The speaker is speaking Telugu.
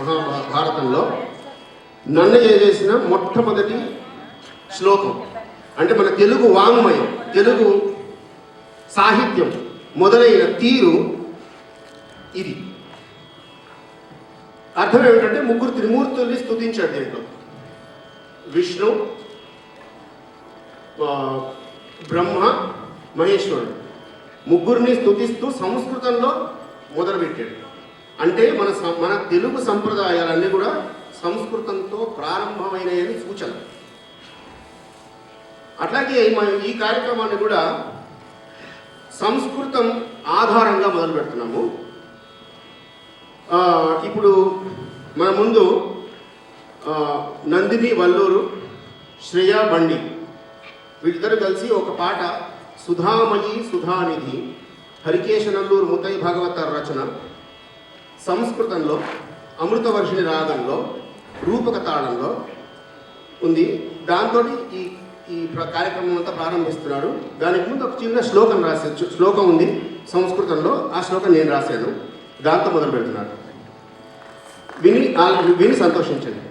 మహాభారతంలో నన్ను చేసిన మొట్టమొదటి శ్లోకం అంటే మన తెలుగు వాంగ్మయం, తెలుగు సాహిత్యం మొదలైన తీరు ఇది. అర్థం ఏమిటంటే ముగ్గురు త్రిమూర్తుల్ని స్తుతించాడు దీంట్లో. విష్ణు, బ్రహ్మ, మహేశ్వరుడు ముగ్గురిని స్తుతిస్తూ సంస్కృతంలో మొదలుపెట్టాడు. అంటే మన తెలుగు సంప్రదాయాలన్నీ కూడా సంస్కృతంతో ప్రారంభమైనయని సూచన. అట్లాగే ఈ కార్యక్రమాన్ని కూడా సంస్కృతం ఆధారంగా మొదలు పెడుతున్నాము. ఇప్పుడు మన ముందు నందిని వల్లూరు, శ్రేయా బండి వీళ్ళిద్దరు కలిసి ఒక పాట సుధామయి సుధానిధి హరికేశనల్లూరు ముత్తయ్య భాగవతార రచన సంస్కృతంలో అమృతవర్షిణి రాగంలో రూపక తాళంలో ఉంది. దాంతో ఈ కార్యక్రమం అంతా ప్రారంభిస్తున్నాడు. దానికి ముందు ఒక చిన్న శ్లోకం ఉంది సంస్కృతంలో. ఆ శ్లోకం నేను రాశాను. దాంతో మొదలు పెడుతున్నాడు. విని సంతోషించండి.